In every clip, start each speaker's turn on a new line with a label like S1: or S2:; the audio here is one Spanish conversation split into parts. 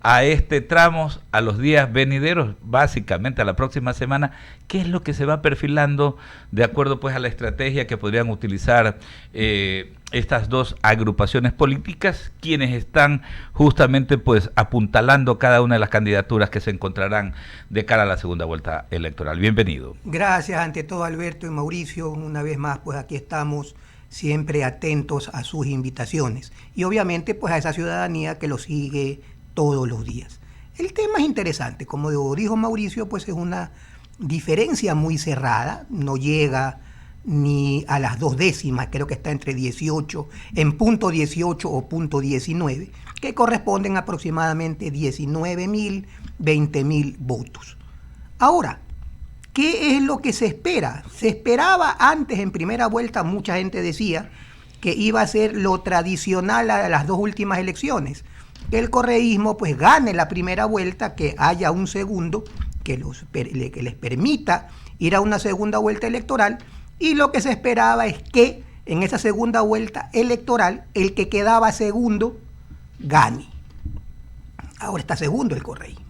S1: a este tramo, a los días venideros, básicamente a la próxima semana, ¿qué es lo que se va perfilando de acuerdo pues a la estrategia que podrían utilizar estas dos agrupaciones políticas, quienes están justamente pues apuntalando cada una de las candidaturas que se encontrarán de cara a la segunda vuelta electoral? Bienvenido.
S2: Gracias ante todo, Alberto y Mauricio. Una vez más, pues aquí estamos siempre atentos a sus invitaciones y obviamente pues a esa ciudadanía que lo sigue todos los días. El tema es interesante, como dijo Mauricio, pues es una diferencia muy cerrada, no llega ni a las 2 décimas, creo que está entre 18, en punto 18 o punto 19, que corresponden a aproximadamente 19.000, 20.000 votos. Ahora, ¿qué es lo que se espera? Se esperaba antes, en primera vuelta, mucha gente decía que iba a ser lo tradicional a las dos últimas elecciones, que el correísmo pues gane la primera vuelta, que haya un segundo, que les permita ir a una segunda vuelta electoral, y lo que se esperaba es que en esa segunda vuelta electoral el que quedaba segundo gane. Ahora está segundo el correísmo.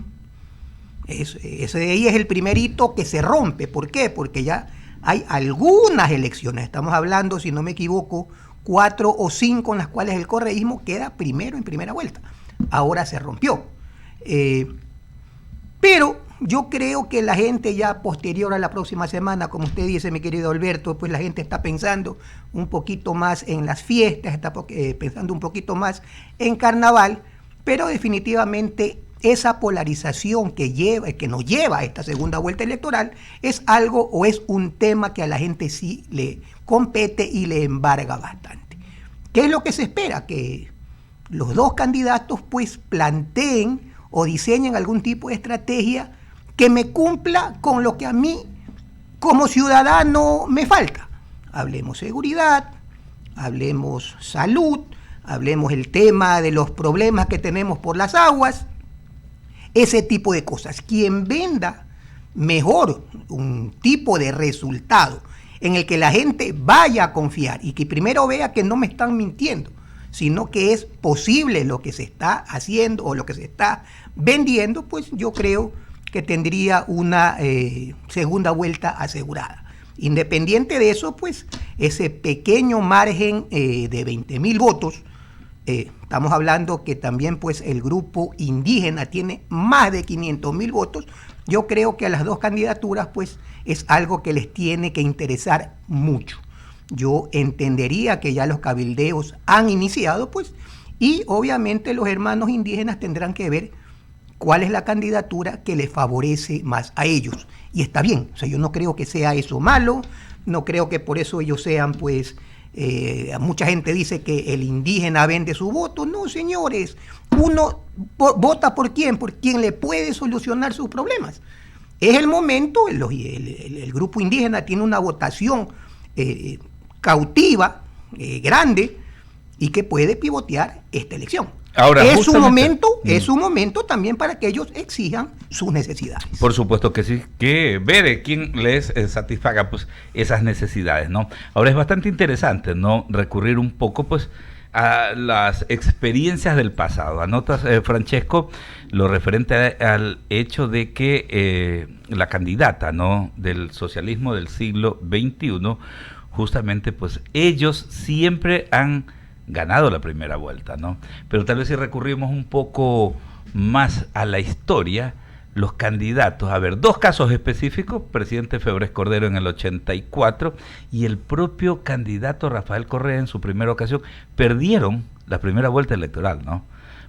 S2: Ese de ahí es el primer hito que se rompe. ¿Por qué? Porque ya hay algunas elecciones, estamos hablando, si no me equivoco, 4 o 5 en las cuales el correísmo queda primero en primera vuelta. Ahora se rompió. Pero yo creo que la gente ya posterior a la próxima semana, como usted dice, mi querido Alberto, pues la gente está pensando un poquito más en las fiestas, está pensando un poquito más en carnaval, pero definitivamente esa polarización que nos lleva a esta segunda vuelta electoral es algo o es un tema que a la gente sí le compete y le embarga bastante. ¿Qué es lo que se espera? Que los dos candidatos pues planteen o diseñen algún tipo de estrategia que me cumpla con lo que a mí como ciudadano me falta. Hablemos seguridad, hablemos salud, hablemos el tema de los problemas que tenemos por las aguas, ese tipo de cosas. Quien venda mejor un tipo de resultado en el que la gente vaya a confiar y que primero vea que no me están mintiendo, sino que es posible lo que se está haciendo o lo que se está vendiendo, pues yo creo que tendría una segunda vuelta asegurada. Independiente de eso, pues ese pequeño margen de 20.000 votos, estamos hablando que también pues el grupo indígena tiene más de 500.000 votos, yo creo que a las dos candidaturas pues es algo que les tiene que interesar mucho. Yo entendería que ya los cabildeos han iniciado, pues, y obviamente los hermanos indígenas tendrán que ver cuál es la candidatura que les favorece más a ellos. Y está bien, o sea, yo no creo que sea eso malo, no creo que por eso ellos sean, pues, mucha gente dice que el indígena vende su voto. No, señores, uno vota por quien le puede solucionar sus problemas. Es el momento, el grupo indígena tiene una votación cautiva, grande, y que puede pivotear esta elección. Ahora, es un momento también para que ellos exijan sus necesidades.
S1: Por supuesto que sí, que ver quién les satisfaga pues esas necesidades, ¿no? Ahora es bastante interesante, ¿no? Recurrir un poco pues a las experiencias del pasado. Anotas, Francesco, lo referente al hecho de que la candidata, ¿no?, del socialismo del siglo XXI, justamente pues ellos siempre han ganado la primera vuelta, ¿no? Pero tal vez si recurrimos un poco más a la historia, los candidatos, a ver, dos casos específicos, presidente Febres Cordero en el 84 y el propio candidato Rafael Correa en su primera ocasión, perdieron la primera vuelta electoral, ¿no?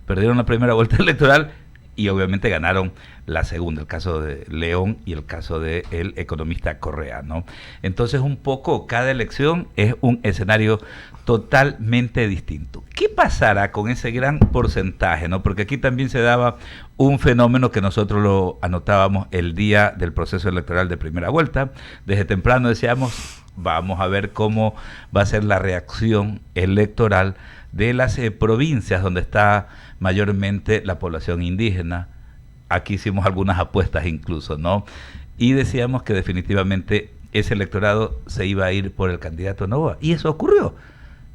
S1: Perdieron la primera vuelta electoral y obviamente ganaron la segunda, el caso de León y el caso del economista Correa, ¿no? Entonces un poco cada elección es un escenario totalmente distinto. ¿Qué pasará con ese gran porcentaje, no? Porque aquí también se daba un fenómeno que nosotros lo anotábamos el día del proceso electoral de primera vuelta. Desde temprano decíamos, vamos a ver cómo va a ser la reacción electoral de las provincias donde está mayormente la población indígena. Aquí hicimos algunas apuestas incluso, ¿no? Y decíamos que definitivamente ese electorado se iba a ir por el candidato Noboa. Y eso ocurrió.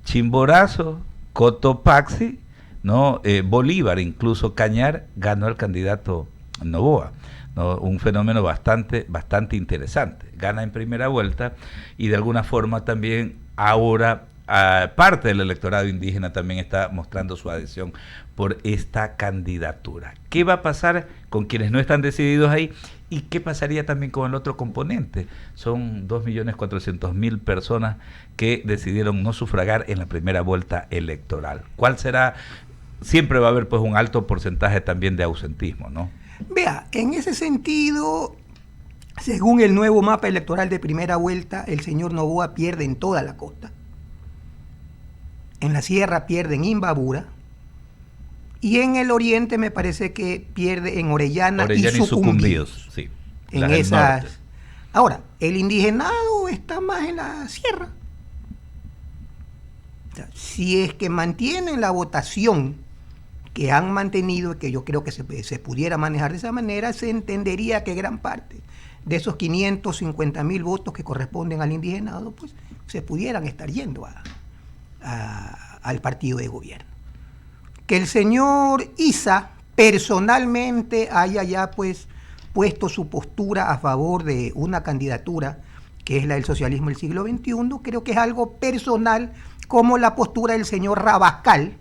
S1: Chimborazo, Cotopaxi, ¿no? Bolívar, incluso Cañar, ganó al candidato Noboa, ¿no? Un fenómeno bastante interesante. Gana en primera vuelta y de alguna forma también ahora parte del electorado indígena también está mostrando su adhesión por esta candidatura. ¿Qué va a pasar con quienes no están decididos ahí? ¿Y qué pasaría también con el otro componente? Son 2.400.000 personas que decidieron no sufragar en la primera vuelta electoral. ¿Cuál será? Siempre va a haber pues un alto porcentaje también de ausentismo, ¿no?
S2: Vea, en ese sentido, según el nuevo mapa electoral de primera vuelta, el señor Noboa pierde en toda la costa. En la sierra pierde en Imbabura. Y en el oriente me parece que pierde en Orellana y Sucumbíos.
S1: Sí,
S2: en esas. Ahora, el indigenado está más en la sierra. O sea, si es que mantienen la votación que han mantenido, que yo creo que se pudiera manejar de esa manera, se entendería que gran parte de esos 550.000 votos que corresponden al indigenado, pues se pudieran estar yendo al partido de gobierno. Que el señor Issa personalmente haya ya pues puesto su postura a favor de una candidatura que es la del socialismo del siglo XXI, creo que es algo personal, como la postura del señor Rabascal,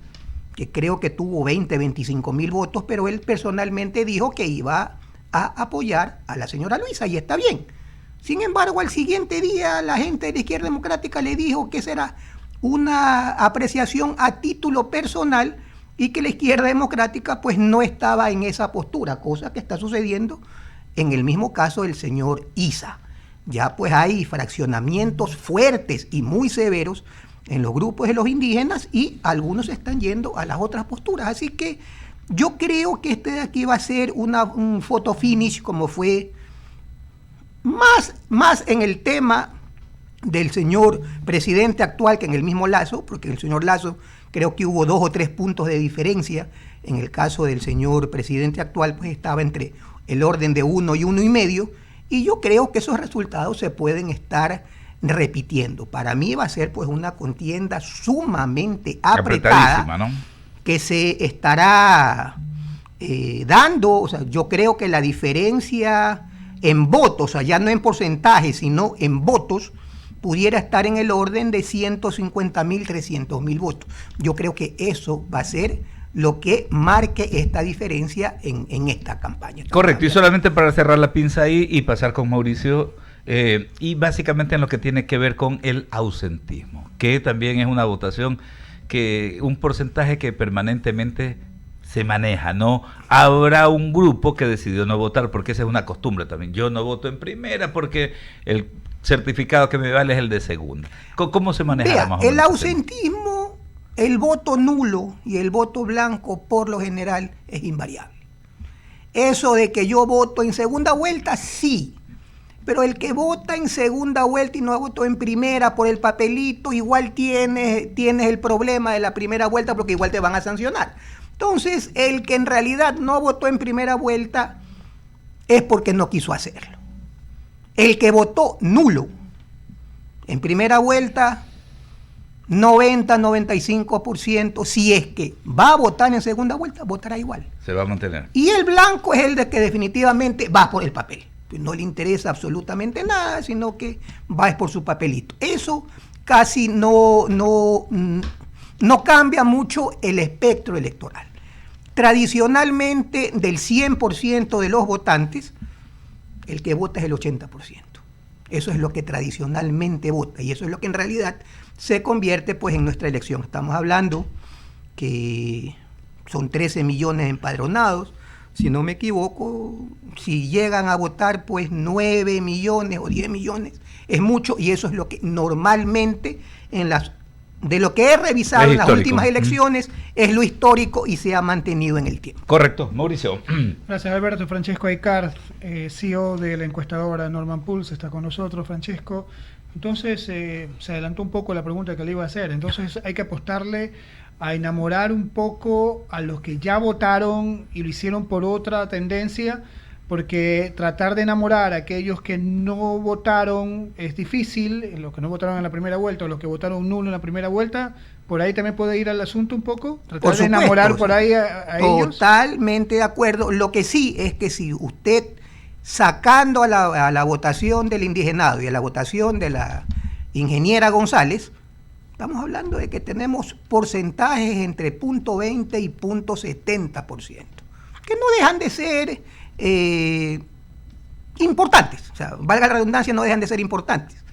S2: que creo que tuvo 25.000 votos, pero él personalmente dijo que iba a apoyar a la señora Luisa, y está bien. Sin embargo, al siguiente día la gente de la Izquierda Democrática le dijo que será una apreciación a título personal y que la Izquierda Democrática pues no estaba en esa postura, cosa que está sucediendo en el mismo caso del señor Issa. Ya pues hay fraccionamientos fuertes y muy severos en los grupos de los indígenas y algunos están yendo a las otras posturas. Así que yo creo que este de aquí va a ser un photo finish, como fue más en el tema del señor presidente actual que en el mismo Lasso, porque el señor Lasso creo que hubo 2 o 3 puntos de diferencia. En el caso del señor presidente actual, pues estaba entre el orden de 1 y 1,5, y yo creo que esos resultados se pueden estar repitiendo. Para mí va a ser pues una contienda sumamente apretada, ¿no? Que se estará dando. O sea, yo creo que la diferencia en votos, o sea, ya no en porcentaje, sino en votos, pudiera estar en el orden de 150.000, 300.000 votos. Yo creo que eso va a ser lo que marque esta diferencia en esta campaña.
S1: Correcto, y solamente para cerrar la pinza ahí y pasar con Mauricio, y básicamente en lo que tiene que ver con el ausentismo, que también es una votación, que un porcentaje que permanentemente se maneja, ¿no? Habrá un grupo que decidió no votar, porque esa es una costumbre también. Yo no voto en primera porque el certificado que me vale es el de segunda. ¿Cómo se maneja más o menos?
S2: El ausentismo, el voto nulo y el voto blanco por lo general es invariable. Eso de que yo voto en segunda vuelta, sí, pero el que vota en segunda vuelta y no votó en primera por el papelito, igual tienes el problema de la primera vuelta, porque igual te van a sancionar. Entonces, el que en realidad no votó en primera vuelta es porque no quiso hacerlo. El que votó nulo en primera vuelta, 90-95%, si es que va a votar en segunda vuelta, votará igual.
S1: Se va a mantener.
S2: Y el blanco es el de que definitivamente va por el papel. No le interesa absolutamente nada, sino que va por su papelito. Eso casi no cambia mucho el espectro electoral. Tradicionalmente, del 100% de los votantes, el que vota es el 80%. Eso es lo que tradicionalmente vota, y eso es lo que en realidad se convierte pues en nuestra elección. Estamos hablando que son 13 millones empadronados, si no me equivoco. Si llegan a votar pues 9 millones o 10 millones, es mucho, y eso es lo que normalmente de lo que he revisado en las últimas elecciones, es lo histórico y se ha mantenido en el tiempo.
S1: Correcto. Mauricio.
S3: Gracias, Alberto. Francesco Aicard, CEO de la encuestadora Norman Pulse, está con nosotros. Francesco, entonces se adelantó un poco la pregunta que le iba a hacer. Entonces hay que apostarle a enamorar un poco a los que ya votaron y lo hicieron por otra tendencia, porque tratar de enamorar a aquellos que no votaron es difícil. Los que no votaron en la primera vuelta o los que votaron nulo en la primera vuelta por ahí también puede ir al asunto un poco, tratar
S2: Por
S3: de
S2: supuesto,
S3: enamorar por ahí a ellos.
S2: Totalmente de acuerdo. Lo que sí es que si usted, sacando a la votación del indigenado y a la votación de la ingeniera González, estamos hablando de que tenemos porcentajes entre 0.20 y 0.70%, que no dejan de ser importantes, o sea, valga la redundancia, no dejan de ser importantes.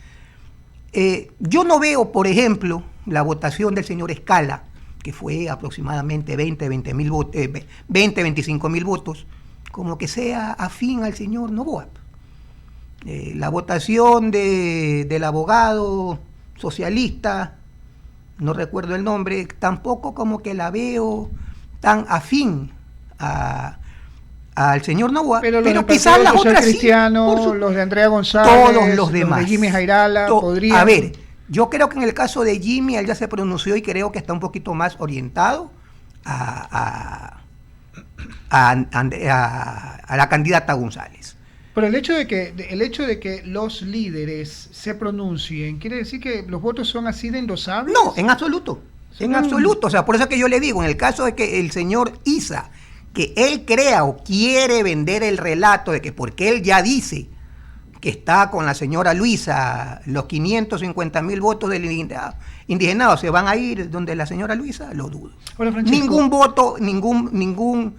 S2: Yo no veo, por ejemplo, la votación del señor Escala, que fue aproximadamente 25 mil votos, como que sea afín al señor Noboa. La votación del abogado socialista, no recuerdo el nombre, tampoco como que la veo tan afín al señor Noboa, pero quizás las otras
S3: Cristiano,
S2: sí,
S3: los de Andrea González,
S2: todos los demás,
S3: de Jimmy Jairala, podrían...
S2: A ver, yo creo que en el caso de Jimmy, él ya se pronunció y creo que está un poquito más orientado a la candidata González.
S3: Pero el hecho de que los líderes se pronuncien, ¿quiere decir que los votos son así de endosables?
S2: No, en absoluto. En absoluto. O sea, por eso es que yo le digo, en el caso de que el señor Isa, que él crea o quiere vender el relato de que porque él ya dice que está con la señora Luisa, los 550.000 votos del indigenado se van a ir donde la señora Luisa, lo dudo.
S3: Hola, Francisco.
S2: Ningún voto, ningún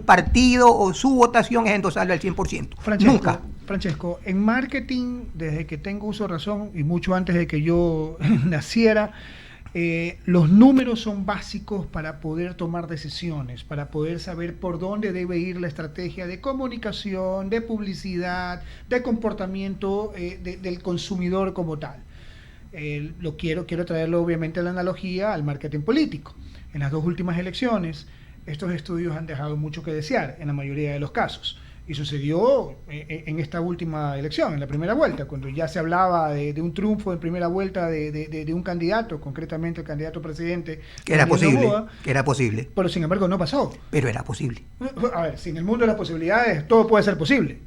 S2: partido o su votación es endosable al 100%. Nunca.
S3: Francesco, en marketing, desde que tengo uso de razón y mucho antes de que yo naciera, los números son básicos para poder tomar decisiones, para poder saber por dónde debe ir la estrategia de comunicación, de publicidad, de comportamiento del consumidor como tal. Quiero traerlo obviamente a la analogía al marketing político. En las dos últimas elecciones, estos estudios han dejado mucho que desear en la mayoría de los casos. Y sucedió en esta última elección, en la primera vuelta, cuando ya se hablaba de un triunfo en primera vuelta de un candidato, concretamente el candidato presidente.
S2: Que era posible.
S3: Pero sin embargo no pasó.
S2: Pero era posible.
S3: A ver, si en el mundo de las posibilidades todo puede ser posible.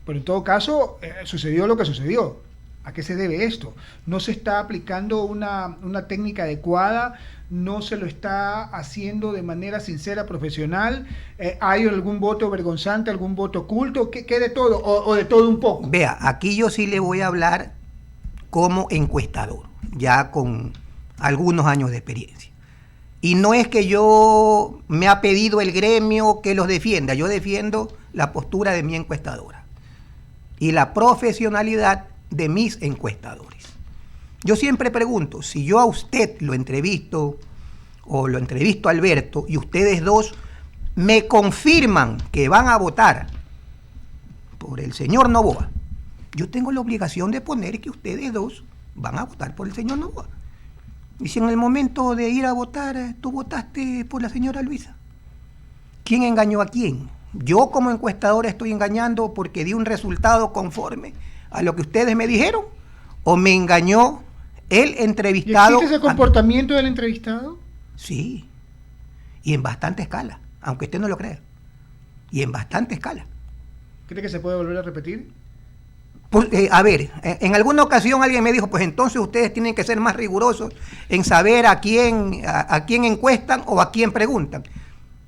S3: Pero en todo caso, sucedió lo que sucedió. ¿A qué se debe esto? No se está aplicando una técnica adecuada, no se lo está haciendo de manera sincera, profesional. ¿Hay algún voto vergonzante, algún voto oculto? ¿Qué de todo? ¿O de todo un poco?
S2: Vea, aquí yo sí le voy a hablar como encuestador, ya con algunos años de experiencia. Y no es que yo me ha pedido el gremio que los defienda, yo defiendo la postura de mi encuestadora y la profesionalidad de mis encuestadores. Yo siempre pregunto, si yo a usted lo entrevisto o lo entrevisto a Alberto y ustedes dos me confirman que van a votar por el señor Noboa, yo tengo la obligación de poner que ustedes dos van a votar por el señor Noboa. Y si en el momento de ir a votar tú votaste por la señora Luisa, ¿quién engañó a quién? Yo como encuestador estoy engañando porque di un resultado conforme a lo que ustedes me dijeron, o me engañó el entrevistado.
S3: ¿Y existe ese comportamiento del entrevistado?
S2: Sí, y en bastante escala, aunque usted no lo crea, y en bastante escala.
S3: ¿Cree que se puede volver a repetir?
S2: Pues, a ver, en alguna ocasión alguien me dijo, pues entonces ustedes tienen que ser más rigurosos en saber a quién encuestan o a quién preguntan.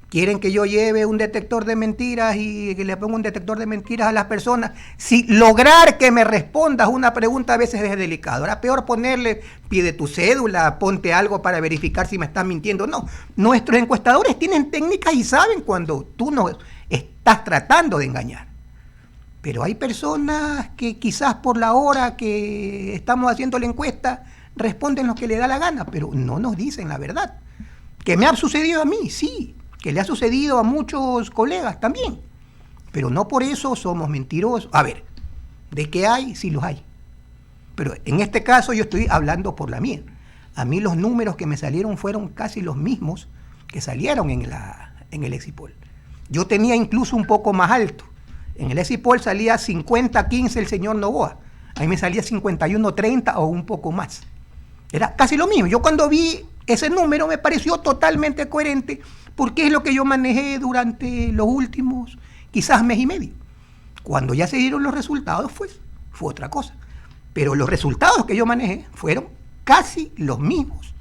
S2: ¿Quieren que yo lleve un detector de mentiras y que le ponga un detector de mentiras a las personas? Si lograr que me respondas una pregunta a veces es delicado. Ahora peor ponerle, pide tu cédula, ponte algo para verificar si me estás mintiendo. No, nuestros encuestadores tienen técnicas y saben cuando tú nos estás tratando de engañar. Pero hay personas que quizás por la hora que estamos haciendo la encuesta responden lo que le da la gana, pero no nos dicen la verdad. ¿Que me ha sucedido a mí? Sí. Que le ha sucedido a muchos colegas también, pero no por eso somos mentirosos. A ver, ¿de qué hay? Sí los hay, pero en este caso yo estoy hablando por la mía. A mí los números que me salieron fueron casi los mismos que salieron en el Exit Poll. Yo tenía incluso un poco más alto. En el Exit Poll salía 50-15 el señor Noboa, a mí me salía 51-30 o un poco más. Era casi lo mismo. Yo cuando vi ese número me pareció totalmente coherente, porque es lo que yo manejé durante los últimos, quizás mes y medio. Cuando ya se dieron los resultados, fue otra cosa. Pero los resultados que yo manejé fueron casi los mismos.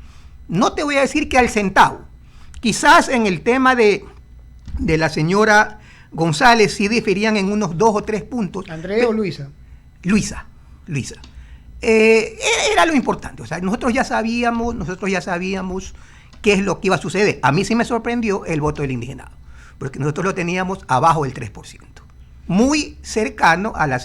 S2: No te voy a decir que al centavo. Quizás en el tema de la señora González sí diferían en unos 2 o 3 puntos.
S3: ¿Andrea o Luisa?
S2: Luisa. Era lo importante. O sea, nosotros ya sabíamos qué es lo que iba a suceder. A mí sí me sorprendió el voto del indigenado, porque nosotros lo teníamos abajo del 3%, muy cercano a la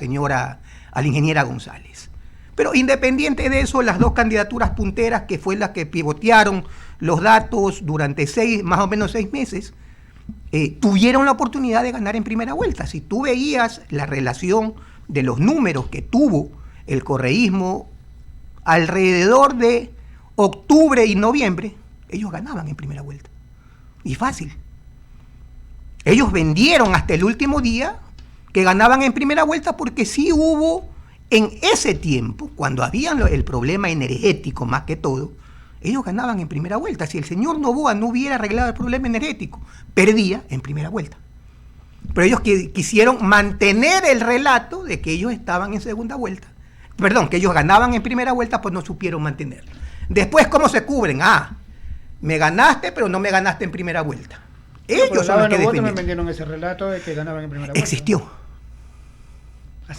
S2: ingeniera González. Pero independiente de eso, las dos candidaturas punteras, que fue las que pivotearon los datos durante más o menos 6 meses, tuvieron la oportunidad de ganar en primera vuelta. Si tú veías la relación de los números que tuvo el correísmo alrededor de octubre y noviembre, ellos ganaban en primera vuelta. Y fácil. Ellos vendieron hasta el último día que ganaban en primera vuelta, porque sí hubo en ese tiempo, cuando había el problema energético más que todo, ellos ganaban en primera vuelta. Si el señor Noboa no hubiera arreglado el problema energético, perdía en primera vuelta. Pero ellos quisieron mantener el relato de que ellos estaban en segunda vuelta. Perdón, que ellos ganaban en primera vuelta, pues no supieron mantenerlo. Después, ¿cómo se cubren? Me ganaste, pero no me ganaste en primera vuelta. Ellos son los que
S3: defendieron. Me vendieron ese relato de que ganaban en primera vuelta.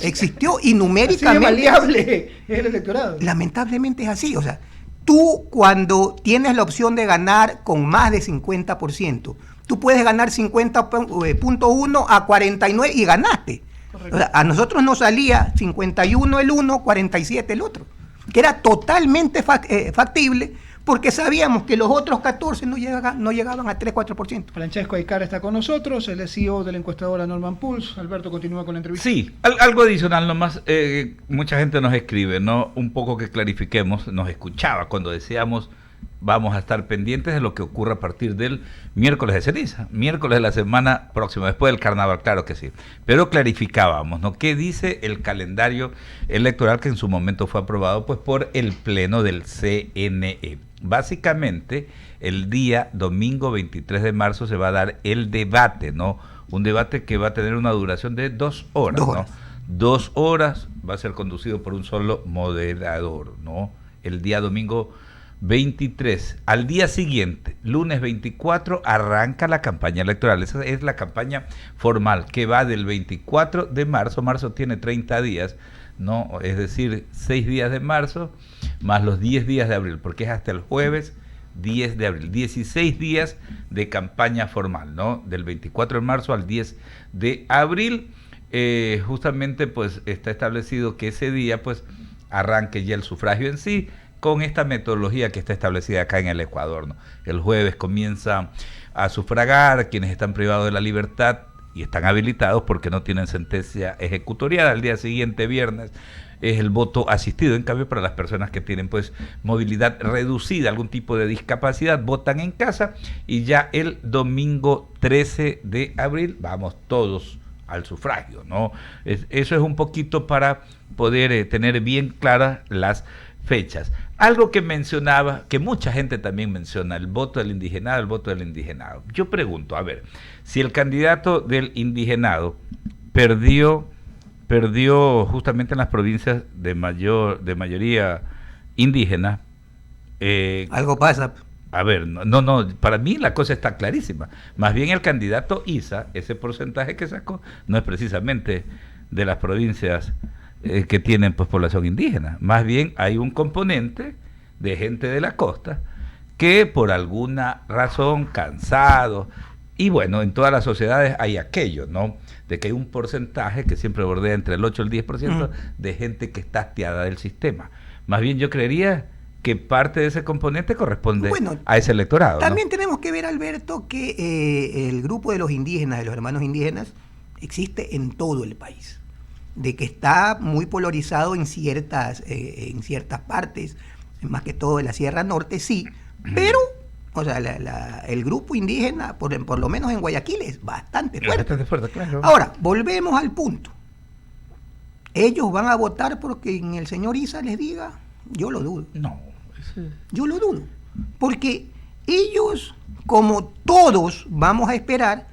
S2: Existió y numéricamente.
S3: Así de maleable es el electorado.
S2: Lamentablemente es así. O sea, tú cuando tienes la opción de ganar con más de 50%, tú puedes ganar 50.1 a 49 y ganaste. O sea, a nosotros nos salía 51 el uno, 47 el otro, que era totalmente factible, porque sabíamos que los otros 14 no llegaban a 3-4%.
S3: Francesco Aykar está con nosotros, él es CEO de la encuestadora Norman Pulse. Alberto, continúa con la entrevista.
S1: Sí, algo adicional nomás. Mucha gente nos escribe, ¿no? Un poco que clarifiquemos, nos escuchaba cuando decíamos vamos a estar pendientes de lo que ocurra a partir del miércoles de ceniza, miércoles de la semana próxima, después del carnaval, claro que sí. Pero clarificábamos, ¿no? ¿Qué dice el calendario electoral que en su momento fue aprobado pues por el pleno del CNE? Básicamente, el día domingo 23 de marzo se va a dar el debate, ¿no? Un debate que va a tener una duración de 2 horas, ¿no? 2 horas, va a ser conducido por un solo moderador, ¿no? El día domingo 23. Al día siguiente, lunes 24, arranca la campaña electoral. Esa es la campaña formal que va del 24 de marzo. Marzo tiene 30 días, ¿no? Es decir, 6 días de marzo más los 10 días de abril, porque es hasta el jueves 10 de abril. 16 días de campaña formal, ¿no? Del 24 de marzo al 10 de abril. Justamente, pues, está establecido que ese día, pues, arranque ya el sufragio en sí, con esta metodología que está establecida acá en el Ecuador, ¿no? El jueves comienza a sufragar quienes están privados de la libertad y están habilitados porque no tienen sentencia ejecutoriada. Al día siguiente, viernes, es el voto asistido. En cambio, para las personas que tienen pues movilidad reducida, algún tipo de discapacidad, votan en casa, y ya el domingo 13 de abril vamos todos al sufragio, ¿no? Eso es un poquito para poder tener bien claras las fechas. Algo que mencionaba, que mucha gente también menciona, el voto del indigenado. Yo pregunto, a ver, si el candidato del indigenado perdió justamente en las provincias de mayoría indígena,
S2: algo pasa.
S1: A ver, no, para mí la cosa está clarísima. Más bien el candidato Issa, ese porcentaje que sacó, no es precisamente de las provincias que tienen pues población indígena. Más bien hay un componente de gente de la costa que por alguna razón, cansado, y bueno, en todas las sociedades hay aquello, ¿no? De que hay un porcentaje que siempre bordea entre el 8 y el 10% de gente que está hastiada del sistema. Más bien yo creería que parte de ese componente corresponde a ese electorado,
S2: también, ¿no? Tenemos que ver, Alberto, que el grupo de los indígenas, de los hermanos indígenas, existe en todo el país. De que está muy polarizado en ciertas partes, más que todo en la Sierra Norte, sí, pero o sea, el grupo indígena, por lo menos en Guayaquil, es bastante fuerte.
S1: Claro.
S2: Ahora, volvemos al punto. ¿Ellos van a votar porque el señor Issa les diga? Yo lo dudo.
S1: No.
S2: Yo lo dudo. Porque ellos, como todos, vamos a esperar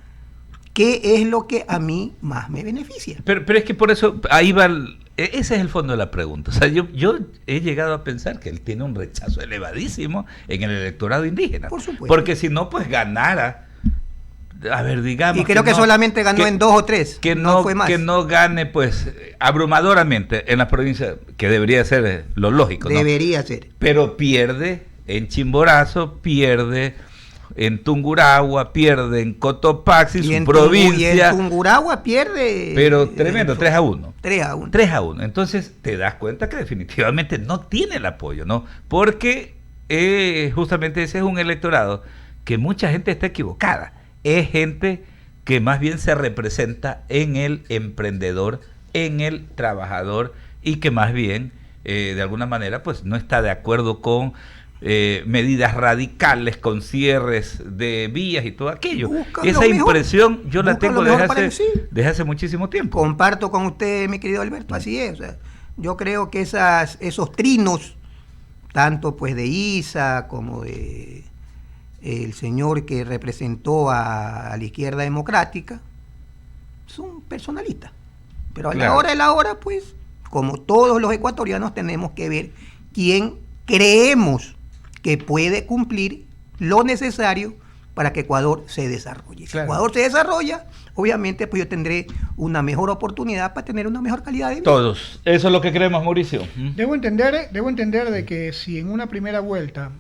S2: qué es lo que a mí más me beneficia.
S1: Pero es que por eso ahí va Ese es el fondo de la pregunta. O sea, yo he llegado a pensar que él tiene un rechazo elevadísimo en el electorado indígena.
S2: Por supuesto.
S1: Porque si no, pues ganara. A ver, digamos.
S2: Y creo que
S1: no,
S2: solamente ganó en 2 o 3.
S1: Que no
S2: fue más.
S1: Que no gane, pues, abrumadoramente en las provincias, que debería ser lo lógico, ¿no?
S2: Debería ser.
S1: Pero pierde en Chimborazo, pierde en Tungurahua, pierde en Cotopaxi, su provincia.
S2: Y en Tungurahua pierde.
S1: Pero tremendo, 3-1.
S2: 3-1.
S1: 3-1. Entonces te das cuenta que definitivamente no tiene el apoyo, ¿no? Porque justamente ese es un electorado que mucha gente está equivocada. Es gente que más bien se representa en el emprendedor, en el trabajador, y que más bien, de alguna manera, pues no está de acuerdo con medidas radicales, con cierres de vías y todo aquello. Esa impresión yo la tengo desde hace muchísimo tiempo.
S2: Comparto con usted, mi querido Alberto, así es. O sea, yo creo que esos trinos, tanto pues de Isa como de el señor que representó a la izquierda democrática, son personalistas. Pero a la hora de la hora, pues, como todos los ecuatorianos, tenemos que ver quién creemos que puede cumplir lo necesario para que Ecuador se desarrolle. Si Ecuador se desarrolla, obviamente pues yo tendré una mejor oportunidad para tener una mejor calidad de vida.
S1: Todos. Eso es lo que creemos, Mauricio.
S3: Debo entender de que si en una primera vuelta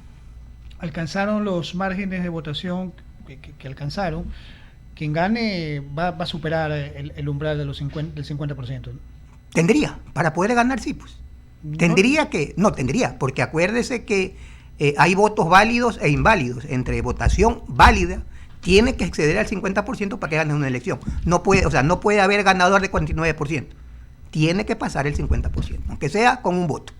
S3: alcanzaron los márgenes de votación que alcanzaron, quien gane va a superar el umbral de del 50%.
S2: Tendría, para poder ganar, sí, pues. Tendría, porque acuérdese que hay votos válidos e inválidos. Entre votación válida, tiene que exceder al 50% para que gane una elección. No puede haber ganador de 49%. Tiene que pasar el 50%, aunque sea con un voto.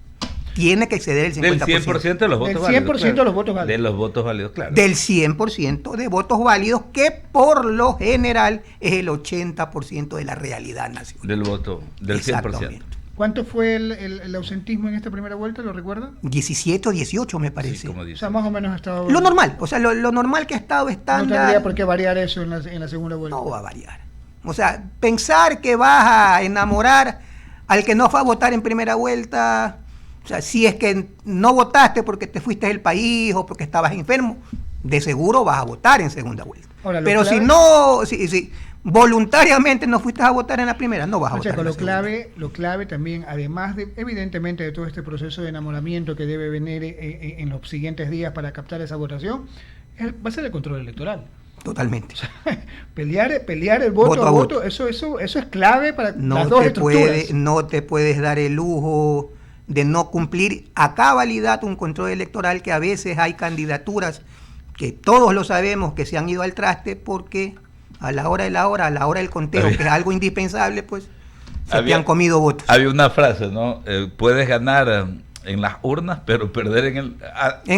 S2: Tiene que exceder el 50%.
S1: Del 100% de los votos
S3: válidos. Del 100% de los
S1: votos válidos. De los votos válidos, claro.
S2: Del 100% de votos válidos, que por lo general es el 80% de la realidad nacional.
S1: Del voto, del 100%.
S3: ¿Cuánto fue el ausentismo en esta primera vuelta? ¿Lo recuerda?
S2: 17 o 18, me parece.
S1: Sí, como dice.
S3: O sea, más o menos ha estado...
S2: Lo normal, o sea, lo normal que ha estado estándar...
S3: No tendría por qué variar eso en la segunda vuelta.
S2: No va a variar. O sea, pensar que vas a enamorar al que no fue a votar en primera vuelta... O sea, si es que no votaste porque te fuiste del país o porque estabas enfermo, de seguro vas a votar en segunda vuelta. Ahora, pero si voluntariamente no fuiste a votar en la primera, no vas a votar en la segunda.
S3: Lo clave también, además de, evidentemente, de todo este proceso de enamoramiento que debe venir en los siguientes días para captar esa votación, va a ser el control electoral.
S2: Totalmente.
S3: pelear el voto a voto, eso es clave para las dos estructuras.
S2: No te puedes dar el lujo de no cumplir a cabalidad un control electoral, que a veces hay candidaturas que todos lo sabemos que se han ido al traste porque a la hora del conteo, que es algo indispensable, pues te han comido votos.
S1: Había una frase, ¿no? Puedes ganar en las urnas, pero perder en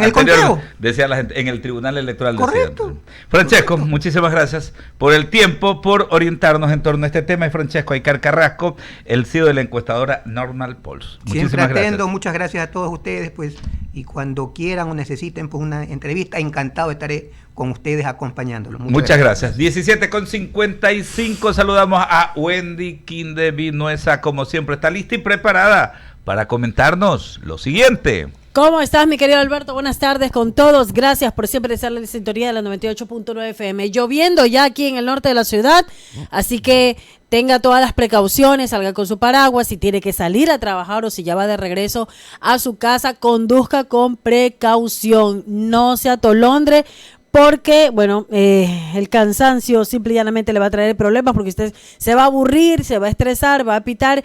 S1: el
S2: conteo.
S1: Decía la gente, en el Tribunal Electoral.
S2: Correcto.
S1: Francesco, muchísimas gracias por el tiempo, por orientarnos en torno a este tema. Y Francesco Aícar Carrasco, el CEO de la encuestadora Normal Polls.
S2: Siempre atendo, muchas gracias a todos ustedes, pues, y cuando quieran o necesiten pues una entrevista, encantado estaré con ustedes acompañándolos.
S1: Muchas gracias. 17:55, saludamos a Wendy Quinde Vinuesa, como siempre está lista y preparada para comentarnos lo siguiente.
S4: ¿Cómo estás, mi querido Alberto? Buenas tardes con todos. Gracias por siempre estar en la sintonía de la 98.9 FM. Lloviendo ya aquí en el norte de la ciudad, así que tenga todas las precauciones, salga con su paraguas, si tiene que salir a trabajar o si ya va de regreso a su casa, conduzca con precaución, no se atolondre, porque, bueno, el cansancio simple y llanamente le va a traer problemas, porque usted se va a aburrir, se va a estresar, va a pitar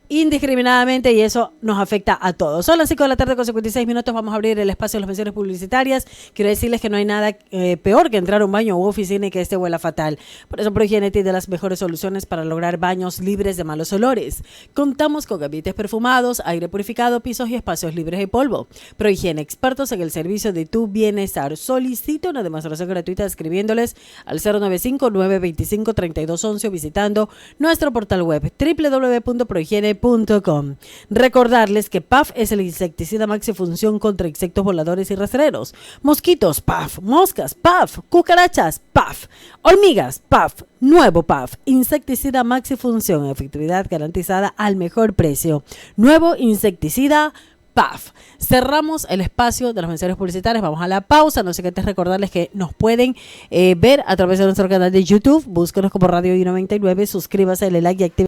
S4: indiscriminadamente y eso nos afecta a todos. Son las 5 de la tarde con 56 minutos, vamos a abrir el espacio de las menciones publicitarias. Quiero decirles que no hay nada peor que entrar a un baño u oficina y que este huela fatal. Por eso ProHigiene tiene de las mejores soluciones para lograr baños libres de malos olores. Contamos con gabinetes perfumados, aire purificado, pisos y espacios libres de polvo. ProHigiene, expertos en el servicio de tu bienestar. Solicita una demostración gratuita escribiéndoles al 095-925-3211 o visitando nuestro portal web www.prohigiene.com www.paf.com. Recordarles que PAF es el insecticida maxifunción contra insectos voladores y rastreros. Mosquitos, PAF. Moscas, PAF. Cucarachas, PAF. Hormigas, PAF. Nuevo PAF. Insecticida maxifunción. Efectividad garantizada al mejor precio. Nuevo insecticida PAF. Cerramos el espacio de los mensajes publicitarios. Vamos a la pausa. No sé qué antes recordarles que nos pueden ver a través de nuestro canal de YouTube. Búsquenos como Radio I99. Suscríbase, dale like y active